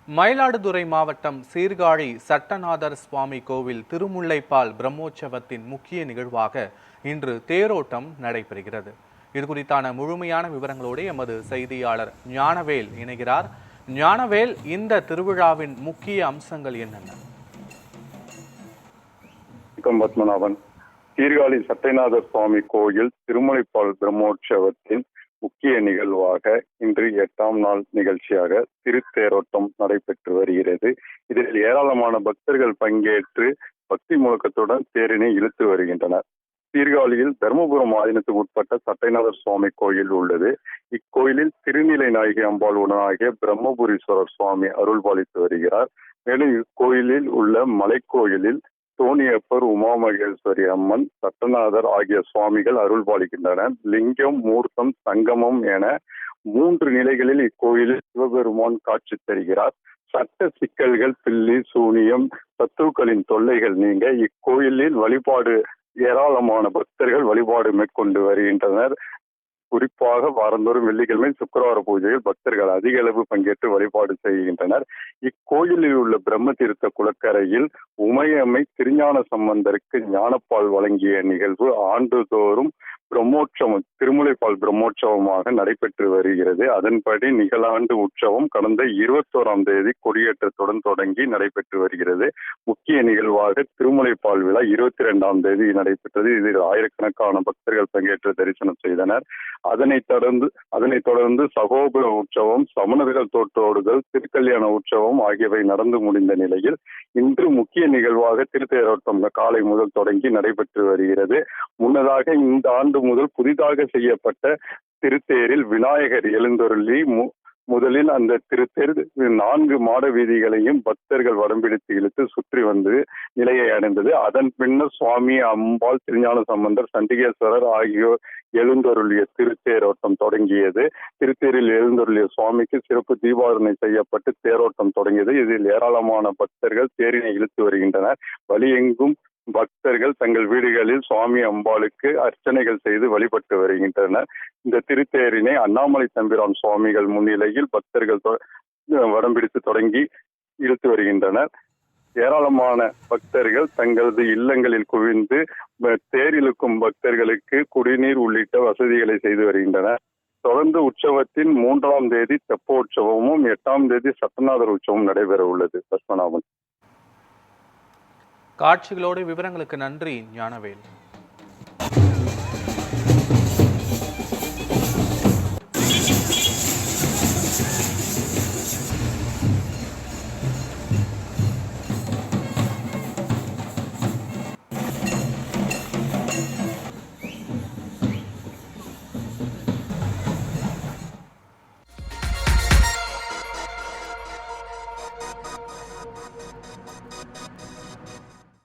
மயிலாடுதுறை மாவட்டம் சீர்காழி சட்டநாதர் சுவாமி கோவில் திருமுல்லைப்பால் பிரம்மோற்சவத்தின் முக்கிய நிகழ்வாக இன்று தேரோட்டம் நடைபெறுகிறது. இது குறித்தான முழுமையான விவரங்களோடு எமது செய்தியாளர் ஞானவேல் இணைகிறார். ஞானவேல், இந்த திருவிழாவின் முக்கிய அம்சங்கள் என்னென்ன? பத்மநாபன், சீர்காழி சட்டநாதர் சுவாமி கோயில் திருமுல்லைப்பால் பிரம்மோற்சவத்தின் முக்கிய நிகழ்வாக இன்று 8ஆம் நாள் நிகழ்ச்சியாக திருத்தேரோட்டம் நடைபெற்று வருகிறது. இதில் ஏராளமான பக்தர்கள் பங்கேற்று பக்தி முழக்கத்துடன் தேரினை இழுத்து வருகின்றனர். சீர்காழியில் தர்மபுரம் ஆதீனத்துக்கு உட்பட்ட சட்டைநாதர் சுவாமி கோயில் உள்ளது. இக்கோயிலில் திருநிலை நாயகி அம்பாள் உடனாகிய பிரம்மபுரீஸ்வரர் சுவாமி அருள்பாலித்து வருகிறார். மேலும் இக்கோயிலில் உள்ள மலைக்கோயிலில் தோணியப்பர், உமா மகேஸ்வரி அம்மன், சட்டநாதர் ஆகிய சுவாமிகள் அருள்பாலிக்கின்றனர். லிங்கம், மூர்த்தம், சங்கமம் என 3 நிலைகளில் இக்கோயிலில் சிவபெருமான் காட்சி தருகிறார். சட்ட சிக்கல்கள், பில்லி சூனியம், சத்துருக்களின் தொல்லைகள் நீங்க இக்கோயிலில் வழிபாடு ஏராளமான பக்தர்கள் வழிபாடு மேற்கொண்டு வருகின்றனர். குறிப்பாக வாரந்தோறும் வெள்ளிக்கிழமை சுக்கிரவார பூஜையில் பக்தர்கள் அதிக அளவு பங்கேற்று வழிபாடு செய்கின்றனர். இக்கோயிலில் உள்ள பிரம்ம தீர்த்த குளக்கரையில் உமையம்மை திருஞான சம்பந்தருக்கு ஞானப்பால் வழங்கிய நிகழ்வு ஆண்டுதோறும் திருமுல்லைப்பால் பிரம்மோற்சவமாக நடைபெற்று வருகிறது. அதன்படி நிகழாண்டு உற்சவம் கடந்த 21ஆம் தேதி கொடியேற்றத்துடன் தொடங்கி நடைபெற்று வருகிறது. முக்கிய நிகழ்வாக திருமுல்லைப்பால் விழா 22ஆம் தேதி நடைபெற்றது. இதில் ஆயிரக்கணக்கான பக்தர்கள் பங்கேற்று தரிசனம் செய்தனர். அதனைத் தொடர்ந்து சகோபுர உற்சவம், சமணர்கள் தோற்றோடுதல், திருக்கல்யாண உற்சவம் ஆகியவை நடந்து முடிந்த நிலையில் இன்று முக்கிய நிகழ்வாக திருத்தேரோட்டம் காலை முதல் தொடங்கி நடைபெற்று வருகிறது. முன்னதாக இந்த ஆண்டு முதல் புதிதாக செய்யப்பட்ட திருத்தேரில் விநாயகர் எழுந்தருளி முதலில் அந்த திருத்தேர் 4 மாட வீதிகளையும் பக்தர்கள் வடம்பிடித்து இழுத்து சுற்றி வந்து நிலையை அடைந்தது. அதன் பின்னர் சுவாமி, அம்பாள், திருஞான சம்பந்தர், சண்டிகேஸ்வரர் ஆகியோர் எழுந்தருளிய திருத்தேரோட்டம் தொடங்கியது. திருத்தேரில் எழுந்தருளிய சுவாமிக்கு சிறப்பு தீபாவளி செய்யப்பட்டு தேரோட்டம் தொடங்கியது. இதில் ஏராளமான பக்தர்கள் தேரினை இழுத்து வருகின்றனர். வழியெங்கும் பக்தர்கள் தங்கள் வீடுகளில் சுவாமி, அம்பாளுக்கு அர்ச்சனைகள் செய்து வழிபட்டு வருகின்றனர். இந்த திருத்தேரினை அண்ணாமலை தம்பிரான் சுவாமிகள் முன்னிலையில் பக்தர்கள் வடம்பிடித்து தொடங்கி இழுத்து வருகின்றனர். ஏராளமான பக்தர்கள் தங்களது இல்லங்களில் குவிந்து தேரிழுக்கும் பக்தர்களுக்கு குடிநீர் உள்ளிட்ட வசதிகளை செய்து வருகின்றனர். தொடர்ந்து உற்சவத்தின் 3ஆம் தேதி தெப்போற்சவமும் 8ஆம் தேதி சட்டநாதர் உற்சவம் நடைபெற உள்ளது. பத்மநாபன். காட்சிகளோடு விவரங்களுக்கு நன்றி ஞானவேல்.